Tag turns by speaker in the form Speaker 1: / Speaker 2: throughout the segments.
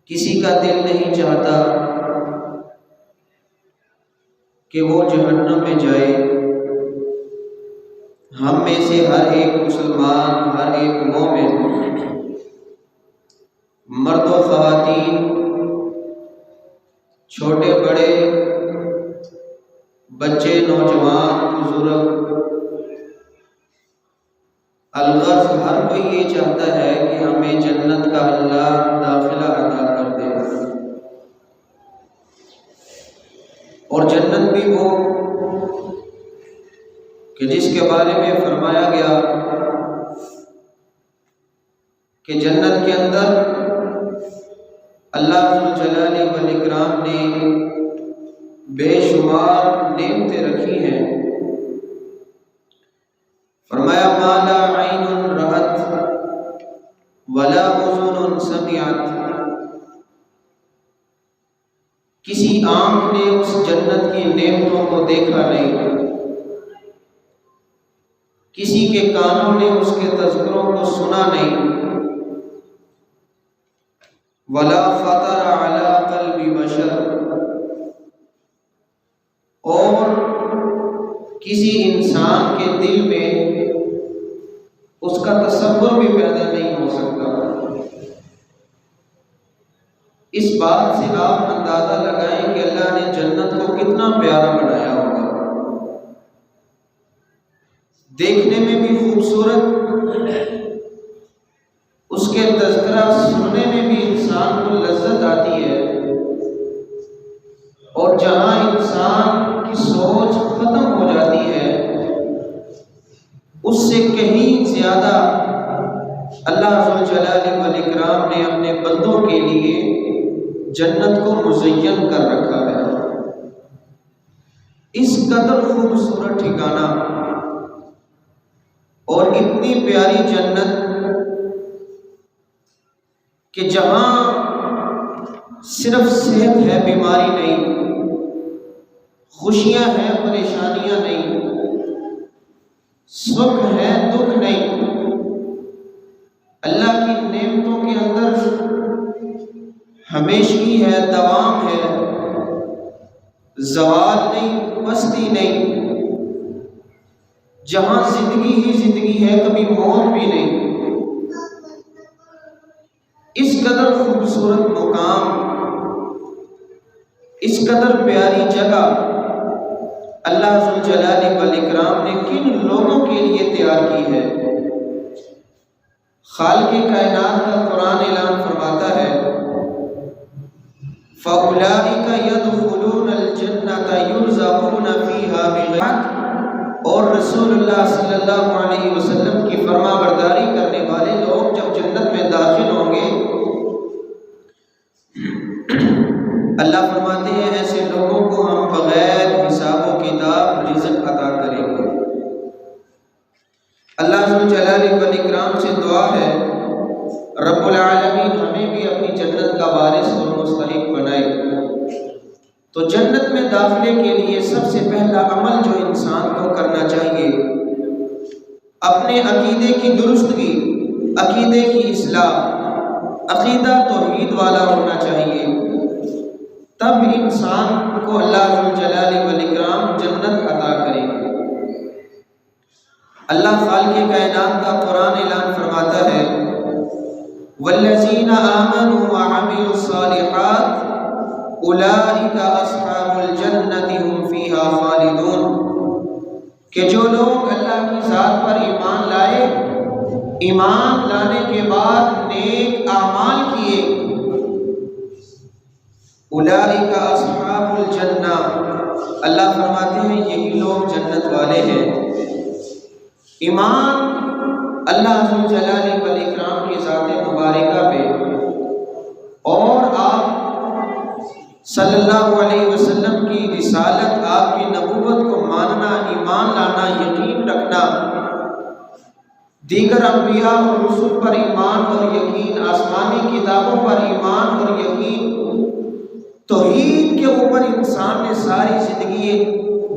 Speaker 1: کسی کا دل نہیں چاہتا کہ وہ جہنم میں جائے۔ ہم میں سے ہر ایک مسلمان، ہر ایک مومن، مرد و خواتین، چھوٹے بڑے، بچے، نوجوان، بزرگ، الغرض ہر کوئی یہ چاہتا ہے کہ ہمیں جنت کا اللہ داخلہ عطا کر دے، اور جنت بھی وہ کہ جس کے بارے میں فرمایا گیا کہ جنت کے اندر اللہ ذوالجلال والاکرام نے بے شمار نعمتیں رکھی ہیں۔ فرمایا ما لا عین رأت ولا اذن سمعت، کسی آنکھ نے اس جنت کی نعمتوں کو دیکھا نہیں، کسی کے کانوں نے اس کے تذکروں کو سنا نہیں، ولا خطر علی قلب بشر، اور کسی انسان کے دل میں اس کا تصور بھی پیدا نہیں ہو سکتا۔ اس بات سے آپ اندازہ لگائیں کہ اللہ نے جنت کو کتنا پیارا بنایا ہوگا، دیکھنے میں بھی خوبصورت، اس کے تذکرہ سننے میں بھی انسان کو لذت آتی ہے، اور جہاں انسان کی سوچ ختم ہو جاتی ہے اس سے کہیں زیادہ اللہ ذوالجلال والاکرام نے اپنے بندوں کے لیے جنت کو مزین کر رکھا ہے۔ اس قدر خوبصورت ٹھکانہ اور اتنی پیاری جنت کہ جہاں صرف صحت ہے، بیماری نہیں، خوشیاں ہیں، پریشانیاں نہیں، سکھ ہے، دکھ نہیں، اللہ کی نعمتوں کے اندر ہمیشگی ہے، دوام ہے، زوال نہیں، پستی نہیں، جہاں زندگی ہی زندگی ہے، کبھی موت بھی نہیں۔ اس قدر خوبصورت مقام، اس قدر پیاری جگہ اللہ ذوالجلال والاکرام نے کن لوگوں کے لیے تیار کی ہے؟ خالق کائنات کا قرآن اعلان فرماتا ہے فَأُولَٰئِكَ يَدْخُلُونَ الْجَنَّةَ يُرْزَقُونَ فِيهَا بِغَيْرِ، اور رسول اللہ صلی اللہ علیہ وسلم کی فرما برداری کرنے والے لوگ جب جنت میں داخل ہوں گے، اللہ فرماتے ہیں ایسے لوگوں کو ہم بغیر حساب و کتاب رزق عطا کریں گے۔ اللہ ذوالجلال والاکرام سے دعا ہے رب العالمین ہمیں بھی اپنی جنت کا وارث اور مستحق بنائے۔ تو جنت میں داخلے کے لیے سب سے پہلا عمل جو انسان کو کرنا چاہیے، اپنے عقیدے کی درستگی، عقیدے کی اصلاح، عقیدہ توحید والا ہونا چاہیے، تب انسان کو اللہ ذوالجلال والاکرام جنت عطا کرے گا۔ اللہ خالق کائنات کا قرآن اعلان فرماتا ہے والذین آمنوا وعملوا الصالحات اولئک اصحاب الجنۃ هم فیہا خالدون، کہ جو لوگ اللہ کی ذات پر ایمان لائے، ایمان لانے کے بعد نیک اعمال کیے، اولئک اصحاب الجنہ، اللہ فرماتے ہیں یہی لوگ جنت والے ہیں۔ ایمان اللہ ذوالجلال والاکرام کی ذات مبارکہ پہ اور آپ صلی اللہ علیہ وسلم کی رسالت، آپ کی نبوت کو ماننا، ایمان لانا، یقین رکھنا، دیگر انبیاء اور رسول پر ایمان اور یقین، آسمانی کتابوں پر ایمان اور یقین، توحید کے اوپر انسان نے ساری زندگی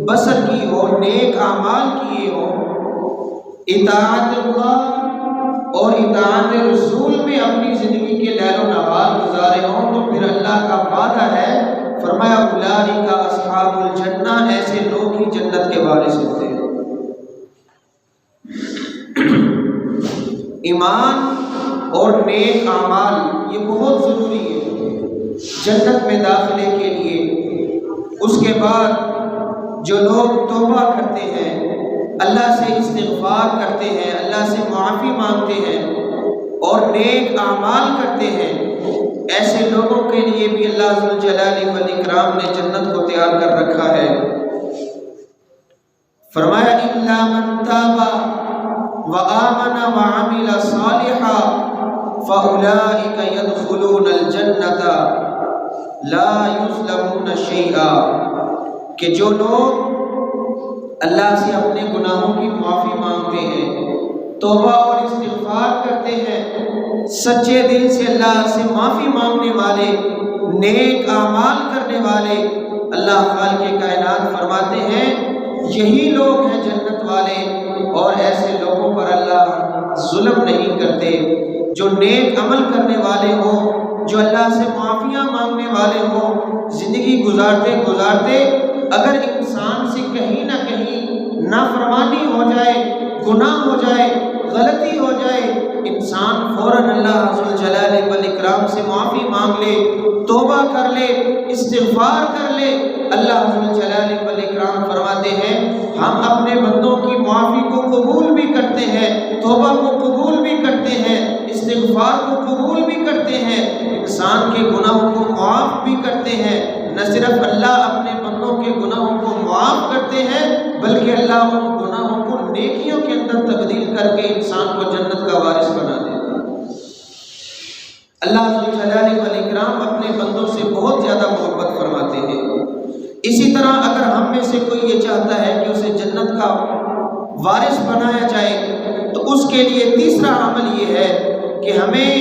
Speaker 1: بسر کی ہو، نیک اعمال کیے ہو، اطاعت اللہ اور اطاعت رسول میں اپنی زندگی کے لیل و نہار گزارے ہوں تو پھر اللہ کا وعدہ ہے، فرمایا اولئک اصحاب الجنہ، ایسے لوگ ہی جنت کے وارث ہوتے ہیں۔ ایمان اور نیک اعمال یہ بہت ضروری ہے جنت میں داخلے کے لیے۔ اس کے بعد جو لوگ توبہ کرتے ہیں، اللہ سے استغفار کرتے ہیں، اللہ سے معافی مانگتے ہیں اور نیک اعمال کرتے ہیں، ایسے لوگوں کے لیے بھی اللہ ذوالجلال والاکرام نے جنت کو تیار کر رکھا ہے۔ فرمایا الا من تاب وآمن وعمل صالحا فأولئک يدخلون الجنة لا يظلمون شیئا، کہ جو لوگ اللہ سے اپنے گناہوں کی معافی مانگتے ہیں، توبہ اور استغفار کرتے ہیں، سچے دل سے اللہ سے معافی مانگنے والے، نیک اعمال کرنے والے، اللہ خالق کائنات فرماتے ہیں یہی لوگ ہیں جنت والے، اور ایسے لوگوں پر اللہ ظلم نہیں کرتے۔ جو نیک عمل کرنے والے ہوں، جو اللہ سے معافیاں مانگنے والے ہوں، زندگی گزارتے گزارتے اگر انسان سے کہیں نہ کہیں نافرمانی ہو جائے، گناہ ہو جائے، غلطی ہو جائے، انسان فوراً اللہ ذوالجلال والاکرام سے معافی مانگ لے، توبہ کر لے، استغفار کر لے، اللہ ذوالجلال والاکرام فرماتے ہیں ہم اپنے بندوں کی معافی کو قبول بھی کرتے ہیں، توبہ کو قبول بھی کرتے ہیں، استغفار کو قبول بھی کرتے ہیں، انسان کے گناہوں کو معاف بھی کرتے ہیں۔ نہ صرف اللہ اپنے بندوں کے گناہوں کو معاف کرتے ہیں بلکہ اللہ ان گناہوں کو نیکیوں کے اندر تبدیل کر کے انسان کو جنت کا وارث بنا دیتے ہیں۔ اللہ ذوالجلال والاکرام اپنے بندوں سے بہت زیادہ محبت فرماتے ہیں۔ اسی طرح اگر ہم میں سے کوئی یہ چاہتا ہے کہ اسے جنت کا وارث بنایا جائے تو اس کے لیے تیسرا عمل یہ ہے کہ ہمیں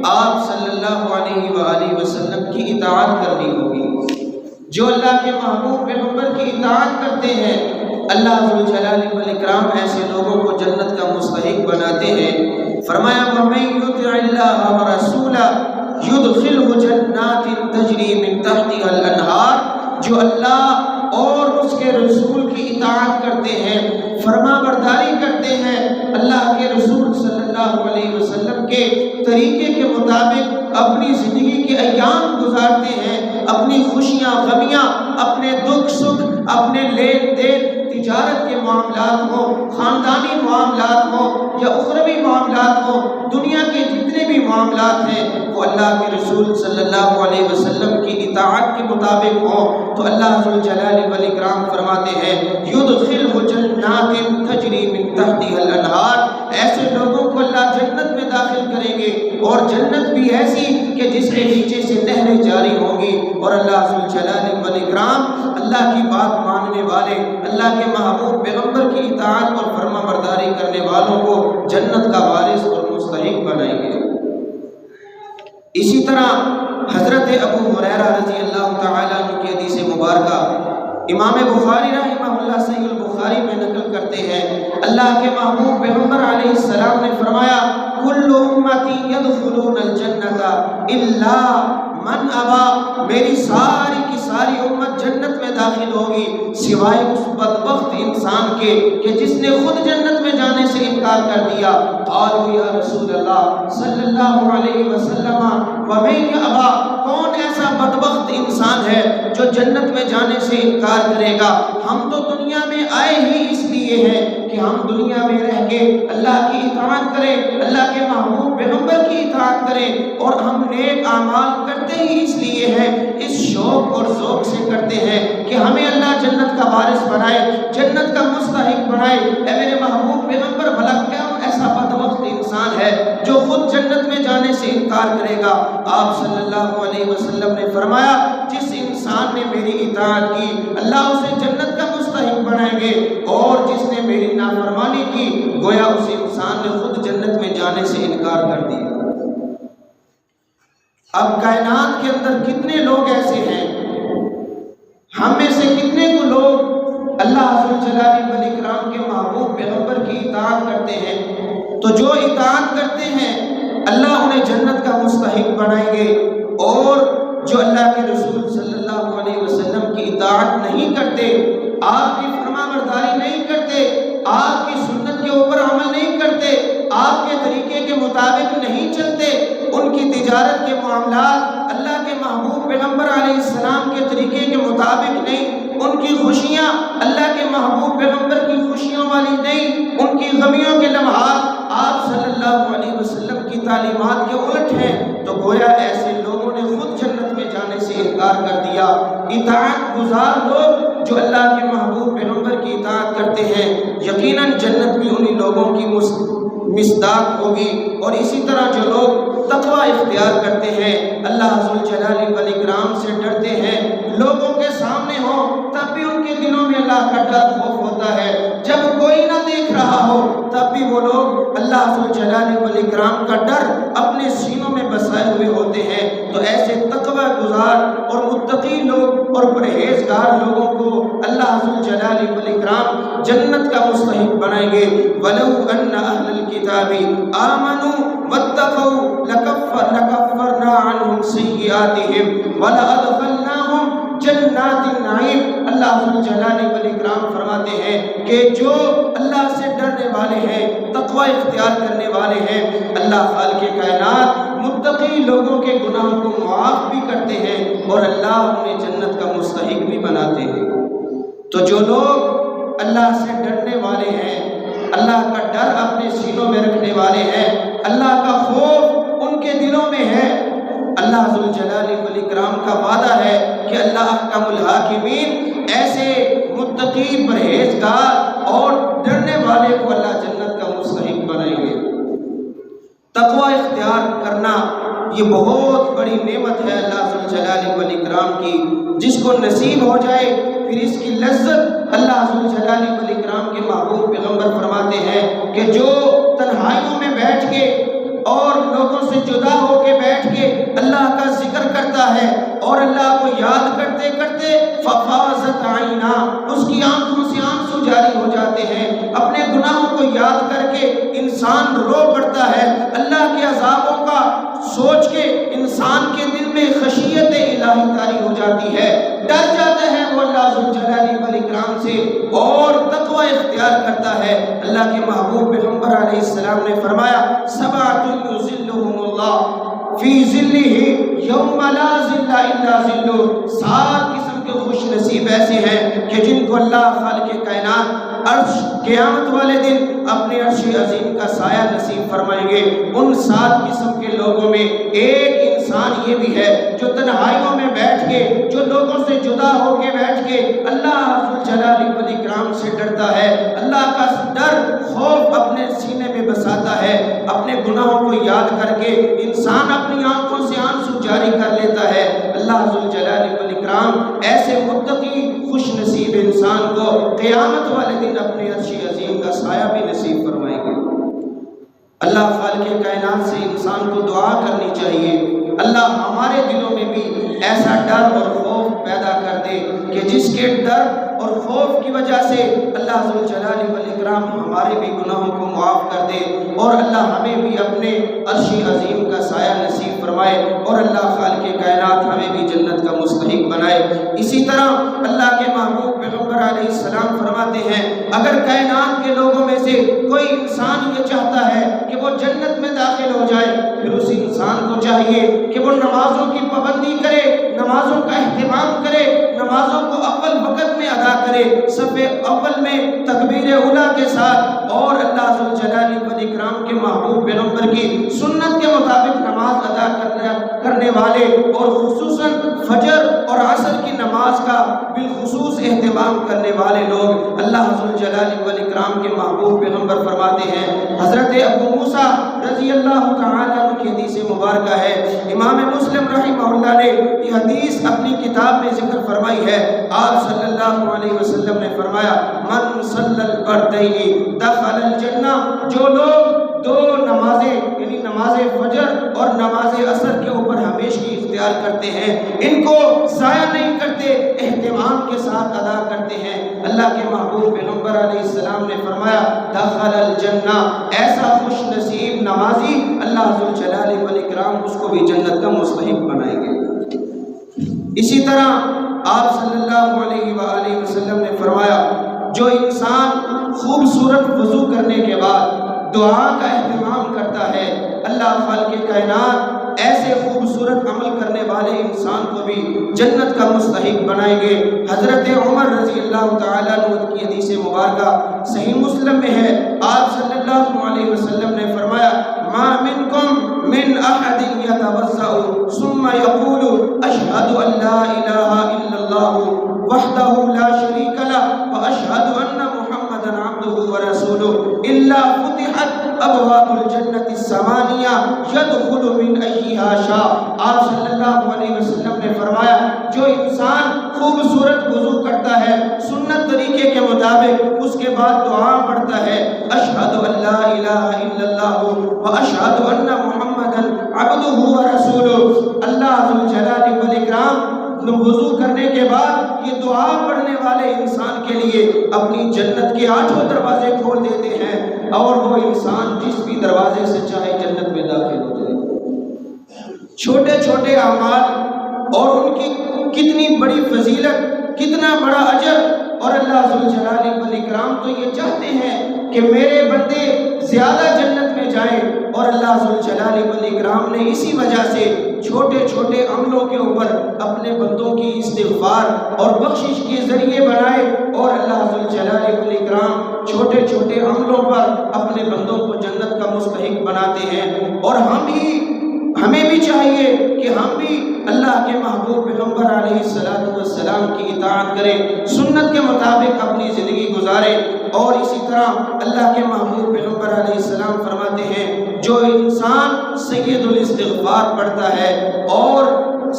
Speaker 1: آپ صلی اللہ علیہ وآلہ وسلم کی اطاعت کرنی ہوگی۔ جو اللہ کے محبوب پیغمبر کی اطاعت کرتے ہیں، اللہ ذوالجلال والاکرام ایسے لوگوں کو جنت کا مستحق بناتے ہیں۔ فرمایا وَمَن يُطِعِ اللَّهَ وَرَسُولَهُ يُدْخِلْهُ جَنَّاتٍ تَجْرِي مِن تَحْتِهَا الْأَنْهَارُ، جو اللہ اور اس کے رسول کی اطاعت کرتے ہیں، فرما برداری کرتے ہیں، اللہ کے رسول صلی اللہ علیہ وسلم کے طریقے کے مطابق اپنی زندگی کے ایام گزارتے ہیں، اپنی خوشیاں غمیاں، اپنے دکھ سکھ، اپنے لین دین، تجارت کے معاملات ہوں، خاندانی معاملات ہوں یا اخروی معاملات ہوں، دنیا کے جتنے بھی معاملات ہیں وہ اللہ کے رسول صلی اللہ علیہ وسلم کی اطاعت کے مطابق ہوں تو اللہ ذوالجلال والاکرام فرماتے ہیں یدخلہ جنات تجری من تحتها الانہار، ایسے لوگوں کو اللہ جنت میں داخل کریں گے، اور جنت بھی ایسی کہ جس کے نیچے سے نہریں جاری ہوں گی، اور اللہ ذوالجلال والاکرام اللہ کی بات ماننے والے، اللہ کے محبوب پیغمبر کی اطاعت اور فرما برداری کرنے والوں کو جنت کا وارث اور مستحق بنائیں گے۔ اسی طرح حضرت ابو ہریرہ رضی اللہ تعالیٰ عنہ کی حدیث مبارکہ امام بخاری رحمہ اللہ صحیح البخاری میں نقل کرتے ہیں، اللہ کے محبوب پیغمبر علیہ السلام نے فرمایا کل امتی یدخلون الجنت الا من ابا، میری ساری کی ساری امت جنت میں داخل ہوگی سوائے اس بدبخت انسان کے کہ جس نے خود جنت میں جانے سے انکار کر دیا۔ قالوا یا رسول اللہ صلی اللہ علیہ وسلم ومن ابا، کون ایسا بدبخت انسان ہے جو جنت میں جانے سے انکار کرے گا؟ ہم تو دنیا میں آئے ہی اس لیے ہیں کہ ہم دنیا میں رہ کے اللہ کی اطاعت کریں، اللہ کے محبوب پیغمبر کی اطاعت کریں، اور ہم نیک اعمال کرتے ہی اس لیے ہیں، اس شوق اور ذوق سے کرتے ہیں کہ ہمیں اللہ جنت کا وارث بنائے، جنت کا مستحق بنائے۔ اے میرے محبوب پیغمبر، بھلا کیا ایسا بدبخت انسان ہے جو خود جنت میں جانے سے انکار کرے گا؟ آپ صلی اللہ علیہ وسلم نے فرمایا جس انسان نے میری اطاعت کی اللہ اسے جنت کا مستحق بنائیں گے، اور جس نے میری نافرمانی کی گویا اس انسان نے خود جنت میں جانے سے انکار کر دیا۔ اب کائنات کے اندر کتنے لوگ ایسے ہیں، ہم میں سے کتنے کو لوگ اللہ ذوالجلال والاکرام کے محبوب پیغمبر کی اطاعت کرتے ہیں، تو جو اطاعت کرتے ہیں اللہ انہیں جنت کا مستحق بنائیں گے، اور جو اللہ کے رسول صلی اللہ علیہ وسلم کی اطاعت نہیں کرتے، آپ کی فرما برداری نہیں کرتے، آپ کی سنت کے اوپر عمل نہیں کرتے، آپ کے طریقے کے مطابق نہیں چلتے، ان کی تجارت کے معاملات اللہ کے محبوب پیغمبر علیہ السلام کے طریقے کے مطابق نہیں، ان کی خوشیاں اللہ کے محبوب پیغمبر کی خوشیوں والی نہیں، ان کی غمیوں کے لمحات آپ صلی اللہ علیہ وسلم کی تعلیمات کے الٹ ہیں، تو گویا ایسے لوگوں نے خود جنت میں جانے سے انکار کر دیا۔ اطاعت گزار لوگ جو اللہ کے محبوب پیغمبر کی اطاعت کرتے ہیں، یقیناً جنت بھی انہی لوگوں کی مصداق ہوگی۔ اور اسی طرح جو لوگ تقوی اختیار کرتے ہیں، اللہ ذوالجلال والاکرام سے ڈرتے ہیں، لوگوں کے سامنے ہو تب بھی ان کے دلوں میں اللہ کا ڈر خوف ہوتا ہے، جب کوئی نہ دیکھ رہا ہو تب بھی وہ لوگ اللہ ذوالجلال والاکرام کا ڈر اپنے سینوں میں بسائے ہوئے ہوتے ہیں، تو ایسے تقوی گزار اور متقی لوگ اور پرہیزگار لوگوں کو اللہ ذوالجلال والاکرام جنت کا مستحق بنائیں گے۔ وَلَوْ أَنَّ أَهْلَ الْكِتَابِ آمَنُوا وَاتَّقَوْا لَكَفَّرْنَا عَنْهُمْ سَيِّئَاتِهِمْ وَلَأَدْخَلْنَاهُمْ جنات النعیم۔ اللہ ذوالجلال والاکرام فرماتے ہیں کہ جو اللہ سے ڈرنے والے ہیں، تقوی اختیار کرنے والے ہیں، اللہ خالق کائنات متقی لوگوں کے گناہوں کو معاف بھی کرتے ہیں اور اللہ انہیں جنت کا مستحق بھی بناتے ہیں۔ تو جو لوگ اللہ سے ڈرنے والے ہیں، اللہ کا ڈر اپنے سینوں میں رکھنے والے ہیں، اللہ کا خوف ان کے دلوں میں ہے، اللہ ذوالجلال والاکرام کا وعدہ ہے کہ اللہ احکم الحاکمین ایسے متقی پرہیزگار اور ڈرنے والے کو اللہ جنت کا مستحق بنائیں گے۔ تقوی اختیار کرنا یہ بہت بڑی نعمت ہے اللہ ذوالجلال والاکرام کی، جس کو نصیب ہو جائے پھر اس کی لذت اللہ ذوالجلال والاکرام کے محبوب پیغمبر فرماتے ہیں کہ جو تنہائیوں میں بیٹھ کے اور لوگوں سے جدا ہو کے بیٹھ کے اللہ کا ذکر کرتا ہے اور اللہ کو یاد کرتے کرتے ففاضت عینا، اس کی آنکھوں سے آنسو جاری ہو جاتے ہیں، اپنے گناہوں کو یاد کر کے انسان رو پڑتا ہے، اللہ کے عذابوں کا سوچ کے انسان کے دل میں خشیت الہی طاری ہو جاتی ہے، ڈر جاتا ہے وہ اللہ ذوالجلال والاکرام سے اور تقوی اختیار کرتا ہے۔ اللہ کے محبوب پیغمبر علیہ السلام نے فرمایا سبعۃ یظلھم اللہ فی ظلہ یوم لا ظل الا ظلہ، 7 قسم کے خوش نصیب ایسے ہیں کہ جن کو اللہ خالق کائنات عرش قیامت والے دن اپنے عرش عظیم کا سایہ نصیب فرمائیں گے۔ ان 7 قسم کے لوگوں میں ایک انسان یہ بھی ہے جو تنہائیوں میں بیٹھ کے، جو لوگوں سے جدا ہو کے بیٹھ کے اللہ ذوالجلال والاکرام سے ڈرتا ہے، اللہ کا ڈر خوف اپنے سینے میں بساتا ہے، اپنے گناہوں کو یاد کر کے انسان اپنی آنکھوں سے آنسو جاری کر لیتا ہے۔ اللہ ذوالجلال والاکرام ایسے متقی خوش نصیب انسان کو قیامت والے دن اپنے عرش عظیم کا سایہ بھی نصیب فرمائیں گے۔ اللہ خالق کائنات سے انسان کو دعا کرنی چاہیے، اللہ ہمارے دلوں میں بھی ایسا ڈر اور خوف پیدا کر دے کہ جس کے ڈر اور خوف کی وجہ سے اللہ ذوالجلال والاکرام ہمارے بھی گناہوں کو معاف کر دے اور اللہ ہمیں بھی اپنے عرش عظیم کا سایہ نصیب فرمائے اور اللہ خالق کائنات ہمیں بھی جنت کا مستحق بنائے۔ اسی طرح اللہ کے محبوب پیغمبر علیہ السلام فرماتے ہیں اگر کائنات کے لوگوں میں سے کوئی انسان یہ چاہتا ہے کہ وہ جنت میں داخل ہو جائے، پھر اس انسان کو چاہیے کہ وہ نمازوں کی پابندی کرے، نمازوں کا اہتمام کرے، نمازوں کو اول وقت میں ادا کرے، صف اول میں تکبیر اولیٰ کے ساتھ، اور اللہ ذوالجلال والاکرام کے محبوب پیغمبر کی سنت کے مطابق نماز ادا کرنے والے اور خصوصاً فجر اور عصر کی نماز کا بالخصوص اہتمام کرنے والے لوگ اللہ ذوالجلال والاکرام کے محبوب پیغمبر فرماتے ہیں۔ حضرت ابو موسیٰ رضی اللہ تعالیٰ عنہ کی حدیث مبارکہ ہے، امام مسلم رحمہ اللہ نے یہ حدیث اپنی کتاب میں ذکر فرمائی ہے۔ آپ صلی اللہ علیہ وسلم نے فرمایا من صلی البردین دخل الجنہ، جو لوگ دو نمازیں یعنی نماز فجر اور نماز عصر کے اوپر ہمیشہ اختیار کرتے ہیں، ان کو ضائع نہیں کرتے، اہتمام کے ساتھ ادا کرتے ہیں، اللہ کے محبوب پیغمبر علیہ السلام نے فرمایا دخل الجنہ، ایسا خوش نصیب نمازی اللہ ذوالجلال والاکرام اس کو بھی جنت کا مستحق بنائیں گے۔ اسی طرح آپ صلی اللہ علیہ وآلہ وسلم نے فرمایا جو انسان خوبصورت وضو کرنے کے بعد دعا کا اہتمام کرتا ہے، اللہ خالق کائنات ایسے خوبصورت عمل کرنے والے انسان کو بھی جنت کا مستحق بنائیں گے۔ حضرت عمر رضی اللہ تعالیٰ عنہ کی حدیث مبارکہ صحیح مسلم میں ہے، آپ صلی اللہ علیہ وسلم نے فرمایا ما منکم من احد یتوضأ ثم یقول اشہد ان لا الہ الا اللہ وحدہ لا شریک لہ واشہد ان محمدا عبدہ ورسولہ الا فتحت ابواب الجنت الثمانیہ یدخل من ایہا شاء۔ آپ صلی اللہ علیہ وسلم نے فرمایا جو انسان خوبصورت وضو کرتا ہے، سنت طریقے کے مطابق اس کے بعد دعا پڑھتا ہے اشہد ان لا الہ الا اللہ واشہد ان محمدا عبدہ ورسولہ، اللہ ذوالجلال والاکرام وضو کرنے کے بعد یہ دعا پڑھنے والے انسان کے لیے اپنی جنت کے 8 دروازے کھول دیتے ہیں اور وہ انسان جس بھی دروازے سے چاہے جنت میں داخل ہو جائے۔ چھوٹے چھوٹے اعمال اور ان کی کتنی بڑی فضیلت، کتنا بڑا اجر، اور اللہ ذوالجلال والاکرام تو یہ چاہتے ہیں کہ میرے بندے زیادہ جنت میں جائیں، اور اللہ ذوالجلال والاکرام نے اسی وجہ سے چھوٹے چھوٹے عملوں کے اوپر اپنے بندوں کی استغفار اور بخشش کے ذریعے بنائے، اور اللہ ذوالجلال والاکرام چھوٹے چھوٹے عملوں پر اپنے بندوں کو جنت کا مستحق بناتے ہیں۔ اور ہمیں بھی چاہیے کہ ہم بھی اللہ کے محبوب پیغمبر علیہ السلام کی اطاعت کریں، سنت کے مطابق اپنی زندگی گزاریں، اور اسی طرح اللہ کے محبوب پیغمبر علیہ السلام فرماتے ہیں جو انسان سید الاستغفار پڑھتا ہے اور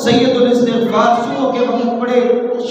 Speaker 1: سید الاستغفار صبح کے وقت پڑھے،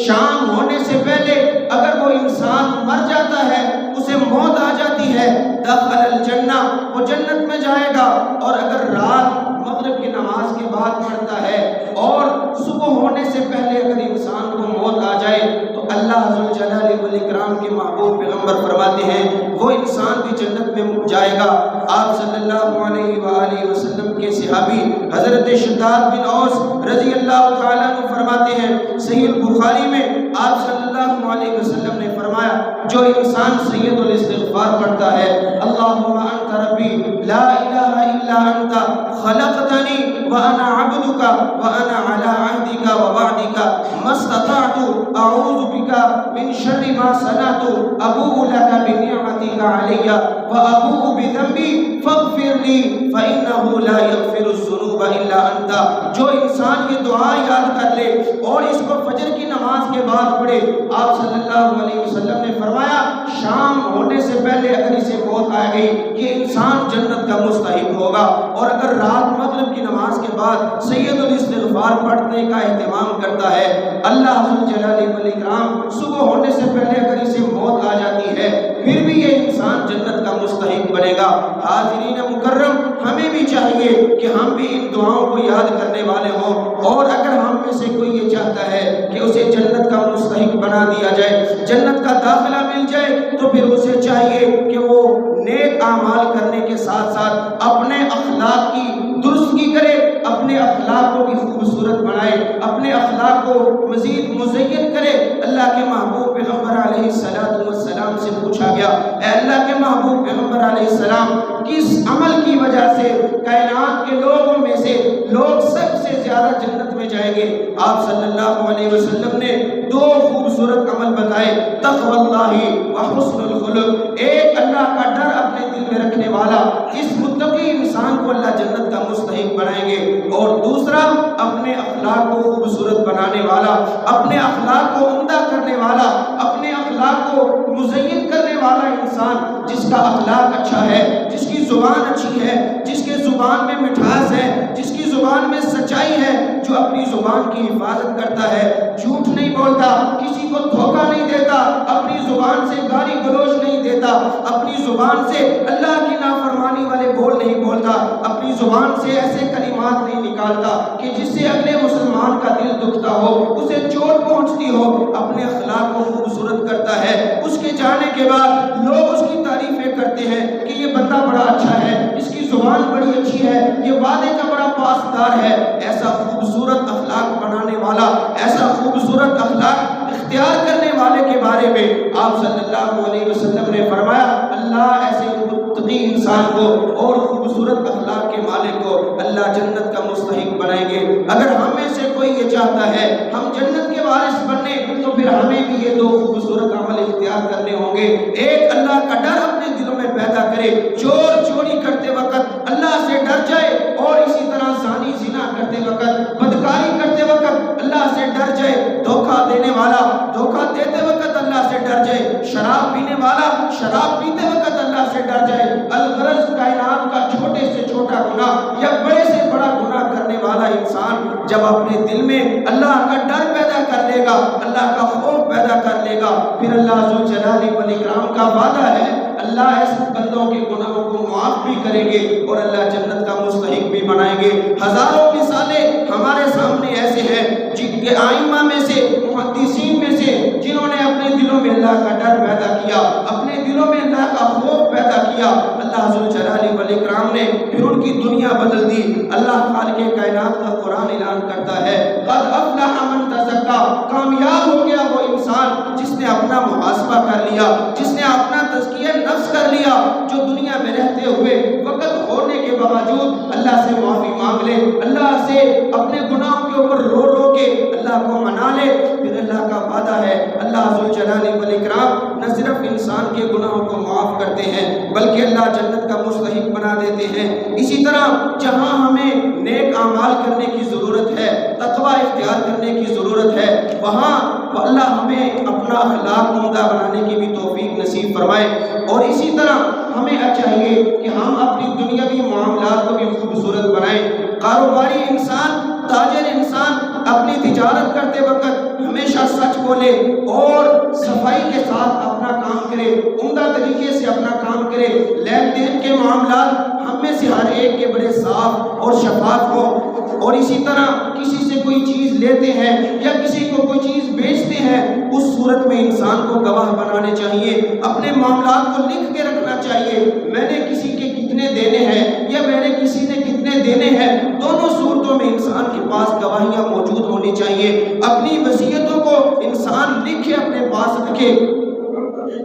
Speaker 1: شام ہونے سے پہلے اگر وہ انسان مر جاتا ہے، اسے موت آ جاتی ہے، دخل الجنہ، وہ جنت میں جائے گا، اور اگر رات مغرب کی نماز کے بعد پڑھتا ہے اور صبح ہونے سے پہلے اگر انسان کو موت آ جائے تو اللہ ذوالجلال والاکرام کے محبوب پیغمبر فرماتے ہیں وہ انسان بھی جنت میں جائے گا۔ آپ صلی اللہ علیہ وآلہ وسلم کے صحابی حضرت شداد بن اوس رضی اللہ تعالیٰ عنہ فرماتے ہیں، صحیح البخاری میں آپ صلی اللہ علیہ وسلم نے فرمایا جو انسان سید الاستغفار پڑھتا ہے اللہم انت ربی لا الہ الا انت خلقتنی وانا عبدک وانا علی عہدک ووعدک ما استطعت اعوذ بک من شر ما صنعت ابوء لک بنعمتک علی وابوء بذنبی فاغفر لی فانہ لا یغفر الذنوب الا انت۔ جو انسان یہ دعا یاد کر لے اور اس کو فجر کی نماز کے بعد پڑھے، آپ صلی اللہ علیہ وسلم نے فرمایا شام ہونے سے پہلے اگر اسے موت آ گئی یہ انسان جنت کا مستحق ہوگا، اور اگر رات مغرب کی نماز کے بعد سید الاستغفار پڑھنے کا اہتمام کرتا ہے، اللہ ذوالجلال والاکرام صبح ہونے سے پہلے اگر اسے موت آ جاتی ہے پھر بھی یہ انسان جنت کا مستحق بنے گا۔ حاضرین مکرم، ہمیں بھی چاہیے کہ ہم بھی ان دعاؤں کو یاد کرنے والے ہوں، اور اگر ہم میں سے کوئی یہ چاہتا ہے کہ اسے جنت کا مستحق بنا دیا جائے، جنت کا داخلہ مل جائے، تو پھر اسے چاہیے کہ وہ نیک اعمال کرنے کے ساتھ ساتھ اپنے اخلاق کی درستگی کرے، اپنے اخلاق کو بھی خوبصورت بنائے، اپنے اخلاق کو مزید مزین کرے۔ اللہ کے محبوب پیغمبر علیہ السلام سے پوچھا گیا، اے اللہ کے محبوب پیغمبر علیہ السلام، کس عمل کی وجہ سے کائنات کے لوگوں میں سے لوگ سب سے زیادہ جنت میں جائیں گے؟ آپ صلی اللہ علیہ وسلم نے 2 خوبصورت عمل بتائے، تقوی اللہ و حسن الخلق۔ ایک اللہ کا ڈر اپنے دل میں رکھنے والا، اس متقی انسان کو اللہ جنت کا مستحق بنائیں گے، اور دوسرا اپنے اخلاق کو خوبصورت بنانے والا، اپنے اخلاق کو عمدہ کرنے والا، اپنے اخلاق کو مزین کرنے والا انسان، جس کا اخلاق اچھا ہے، جس کی زبان اچھی ہے، جس کے زبان میں مٹھاس ہے، جس کی زبان میں سچائی ہے، جو اپنی زبان کی حفاظت کرتا ہے، جھوٹ نہیں بولتا، کسی کو دھوکہ نہیں دیتا، اپنی زبان سے گالی گلوچ نہیں دیتا، اپنی زبان سے اللہ کی نافرمانی والے بول نہیں بولتا، اپنی زبان سے ایسے کلمات نہیں نکالتا کہ جس سے اگلے مسلمان کا دل دکھتا ہو، اسے چوٹ پہنچتی ہو، اپنے اخلاق کو خوبصورت کرتا ہے، اس کے جانے کے بعد لوگ اس کی تعریفیں کرتے ہیں کہ یہ بندہ بڑا اچھا ہے، اس کی زبان بڑی اچھی ہے، یہ وعدے کا بڑا پاسدار ہے۔ ایسا خوبصورت اخلاق بنانے والا، ایسا خوبصورت اخلاق اختیار کرنے والے کے بارے میں آپ صلی اللہ علیہ وسلم نے فرمایا، اللہ ایسے متقی انسان کو اور خوبصورت اخلاق کے مالک کو اللہ جنت کا مستحق بنائیں گے۔ اگر ہم میں سے کوئی یہ چاہتا ہے ہم جنت کے وارث بننے، تو پھر ہمیں بھی یہ دو خوبصورت عمل اختیار کرنے ہوں گے۔ ایک، اللہ کا ڈر اپنے دلوں میں پیدا کرے، چور چوری کرتے وقت اللہ سے ڈر جائے، اور اسی طرح زانی زنا کرتے وقت، بدکاری کرتے وقت اللہ سے ڈر جائے، دھوکہ دینے والا دھوکہ دیتے وقت اللہ سے ڈر جائے، شراب پینے والا شراب پیتے وقت اللہ سے ڈر جائے۔ الغرض کائنات کا چھوٹے سے چھوٹا گناہ یا بڑے سے بڑا گناہ کرنے والا انسان جب اپنے دل میں اللہ کا ڈر پیدا کر لے گا، اللہ کا خوف پیدا کر لے گا، پھر اللہ ذوالجلال والاکرام کا وعدہ ہے اللہ ایسے بندوں کے گناہوں کو معاف بھی کریں گے اور اللہ جنت کا مستحق بھی بنائیں گے۔ ہزاروں مثالیں ہمارے سامنے ایسے ہیں جن کے ائمہ میں سے، محدثین میں سے، جنہوں نے اپنے دلوں میں اللہ کا ڈر پیدا کیا، اپنے دلوں میں اللہ کا خوف پیدا کیا، اللہ ذوالجلال والاکرام نے پھر ان کی دنیا بدل دی۔ اللہ خالق کائنات کا قرآن اعلان کرتا ہے، قد افلح من تزکا، کامیاب ہو گیا وہ انسان جس نے اپنا محاسبہ کر لیا، جس نے اپنا تزکیہ نفس کر لیا، جو دنیا میں رہتے ہوئے وقت ہونے کے باوجود اللہ سے معافی مانگ لے، اللہ سے اپنے گناہوں کے اوپر رو رو کے اللہ کو منا لے۔ پھر اللہ کا وعدہ ہے اللہ ذوالجلال والاکرام نہ صرف انسان کے گناہوں کو معاف کرتے ہیں بلکہ اللہ جنت کا مستحق بنا دیتے ہیں۔ اسی طرح جہاں ہمیں نیک اعمال کرنے کی ضرورت ہے، تقوی اختیار کرنے کی ضرورت ہے، وہاں اللہ ہمیں اپنا اخلاق عمدہ بنانے کی بھی توفیق نصیب فرمائے۔ اور اسی طرح ہمیں چاہیے کہ ہم اپنی دنیاوی معاملات کو بھی خوبصورت بنائیں۔ کاروباری انسان، تاجر انسان اپنی تجارت کرتے وقت ہمیشہ سچ بولے اور صفائی کے ساتھ اپنا کام کرے، عمدہ طریقے سے اپنا کام کرے، لین دین کے معاملات ہم میں سے ہر ایک کے بڑے صاف اور شفاف ہو۔ اور اسی طرح کسی سے کوئی چیز لیتے ہیں یا کسی کو کوئی چیز بیچتے ہیں، اس صورت میں انسان کو گواہ بنانے چاہیے، اپنے معاملات کو لکھ کے رکھنا چاہیے، میں نے کسی کے کتنے دینے ہیں یا میں نے کسی نے کتنے دینے ہیں، دونوں صورتوں میں انسان کے پاس گواہیاں موجود ہونی چاہیے۔ اپنی وصیتوں کو انسان لکھے، اپنے پاس رکھے۔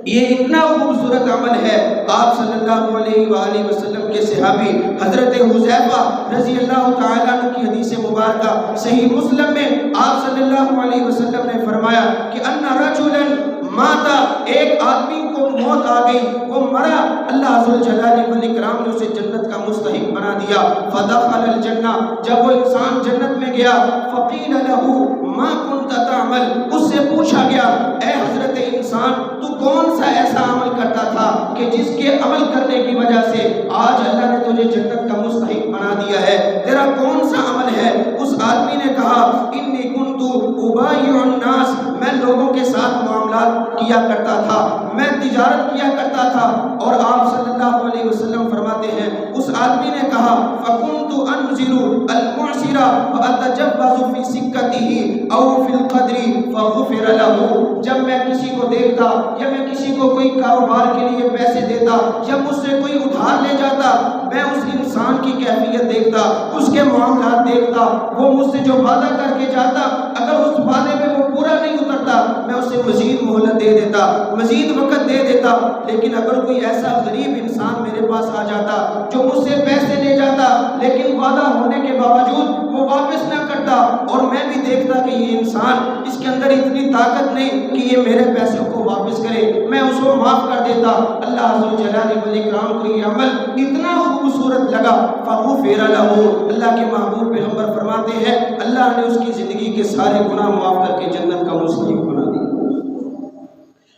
Speaker 1: یہ اتنا خوبصورت عمل ہے۔ آپ صلی اللہ علیہ وآلہ وسلم کے صحابی حضرت حذیفہ رضی اللہ تعالیٰ عنہ کی حدیث مبارکہ صحیح مسلم میں آپ صلی اللہ علیہ وسلم نے فرمایا کہ ان رجلا ماتا، ایک آدمی کو موت آ گئی، وہ مرا، اللہ ذوالجلال والاکرام نے اسے جنت کا مستحق بنا دیا۔ فدخل الجنہ، جب وہ انسان جنت میں گیا، فقیل له ما كنت تعمل، اس سے پوچھا گیا اے حضرت انسان تو کون سا ایسا عمل کرتا تھا کہ جس کے عمل کرنے کی وجہ سے آج اللہ نے تجھے جنت کا مستحق بنا دیا ہے، تیرا کون سا عمل ہے؟ اس آدمی نے کہا انی کنت ابایع الناس، میں لوگوں کے ساتھ معاملات کیا کرتا تھا، میں تجارت کیا کرتا تھا۔ اور آپ صلی اللہ علیہ وسلم فرماتے ہیں اس آدمی نے کہا فکنت انزل المعسر فاتجوز فی سکته او فی القدر فغفر له، جب میں کسی کو دیکھتا یا میں کسی کو کوئی کاروبار کے لیے پیسے دیتا یا مجھ سے کوئی ادھار لے جاتا، میں اس انسان کی کیفیت دیکھتا، اس کے معاملات دیکھتا، وہ مجھ سے جو وعدہ کر کے جاتا اگر اس وعدے میں وہ پورا نہیں اترتا میں اسے مزید مہلت دے دیتا، مزید وقت دے دیتا۔ لیکن اگر کوئی ایسا غریب انسان میرے پاس آ جاتا جو مجھ سے پیسے لے جاتا لیکن وعدہ ہونے کے باوجود وہ واپس نہ کرتا اور میں بھی دیکھتا کہ یہ انسان اس کے اندر اتنی طاقت نہیں کہ یہ میرے پیسوں کو واپس کرے، میں اس کو معاف کر دیتا۔ اللہ ذوالجلال والاکرام کو یہ عمل اتنا خوبصورت لگا، فغفر له، اللہ کے محبوب پیغمبر فرماتے ہیں اللہ نے اس کی زندگی کے سارے گناہ معاف کر کے جنت کا مستحق بنا دیا۔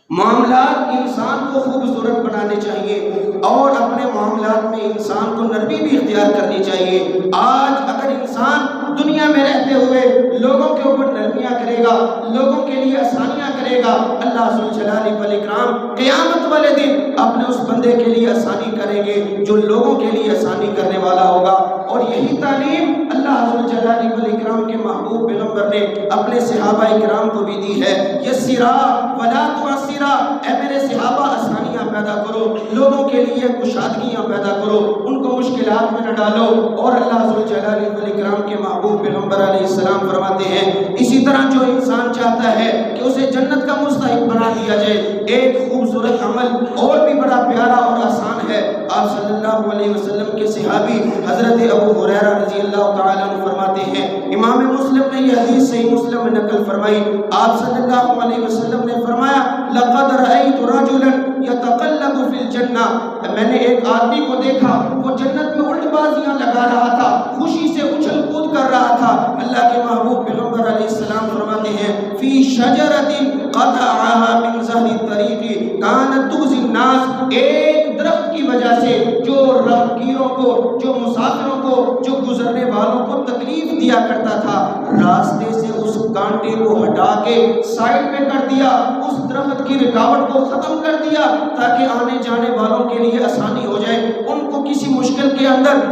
Speaker 1: معاملات انسان کو خوبصورت بنانے چاہیے اور اپنے معاملات میں انسان کو نرمی بھی اختیار کرنی چاہیے۔ آج اگر انسان میں رہتے ہوئے لوگوں کے اوپر نرمیاں کرے گا، لوگوں کے لیے آسانیاں کرے گا، اللہ ذوالجلال والاکرام قیامت والے دن اپنے اس بندے کے لیے آسانی کریں گے جو لوگوں کے لیے آسانی کرنے والا ہوگا۔ اور یہی تعلیم اللہ ذوالجلال والاکرام کے محبوب پیغمبر نے اپنے صحابہ کرام کو بھی دی ہے، یسرا ولا تعسرا، اے میرے صحابہ آسانیاں پیدا کرو، لوگوں کے لیے کشادگیاں پیدا کرو، ان کو مشکلات میں نہ ڈالو۔ اور اللہ ذوالجلال والاکرام کے محبوب پیغمبر علیہ السلام فرماتے ہیں اسی طرح جو انسان چاہتا ہے کہ اسے جنت کا مستحق بنا دیا جائے، ایک خوبصورت عمل اور بھی بڑا پیارا اور آسان ہے۔ آپ صلی اللہ علیہ وسلم کے صحابی حضرت ابو ہریرہ رضی اللہ تعالیٰ عنہ فرماتے ہیں، امام مسلم نے یہ حدیث صحیح مسلم میں نقل فرمائی، آپ صلی اللہ علیہ وسلم نے فرمایا لقد رأیت رجلا یتقلب فی الجنہ، میں نے ایک آدمی کو دیکھا وہ جنت میں الٹ بازیاں لگا رہا تھا، خوشی سے اچھل کود کر رہا تھا۔ اللہ کے محبوب پیغمبر علیہ السلام فرماتے ہیں فی شجرۃ قطعها من ظہر الطریق کانت تؤذی الناس، ایک درخت کی وجہ سے جو راہگیروں کو، جو مسافروں کو، جو گزرنے والوں کو تکلیف دیا کرتا تھا، راستے سے اس کانٹے کو ہٹا کے سائڈ میں کر دیا، اس درخت کی رکاوٹ کو ختم کر دیا تاکہ آنے جانے والوں کے لیے آسانی ہو جائے، ان کو کسی مشکل کے اندر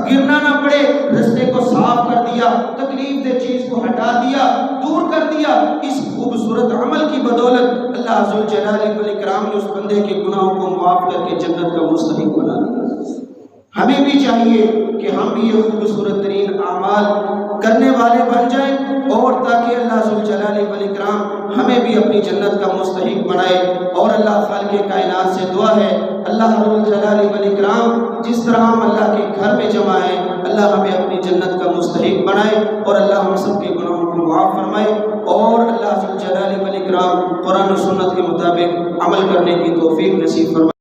Speaker 1: گرنا نہ پڑے، رستے کو صاف کر دیا، تکلیف دہ چیز کو ہٹا دیا، دور کر دیا۔ اس خوبصورت عمل کی بدولت اللہ ذوالجلال والاکرام نے اس بندے کے گناہوں کو معاف کر کے جنت کا مستحق بنا دیا۔ ہمیں بھی چاہیے کہ ہم بھی یہ خوبصورت ترین اعمال کرنے والے بن جائیں، اور تاکہ اللہ ذوالجلال والاکرام ہمیں بھی اپنی جنت کا مستحق بنائے۔ اور اللہ خالق کائنات سے دعا ہے اللہ ذوالجلال والاکرام جس طرح ہم اللہ کے گھر میں جمع ہیں، اللہ ہمیں اپنی جنت کا مستحق بنائے اور اللہ ہم سب کے گناہوں کو معاف فرمائے، اور اللہ ذوالجلال والاکرام قرآن و سنت کے مطابق عمل کرنے کی توفیق نصیب فرمائے۔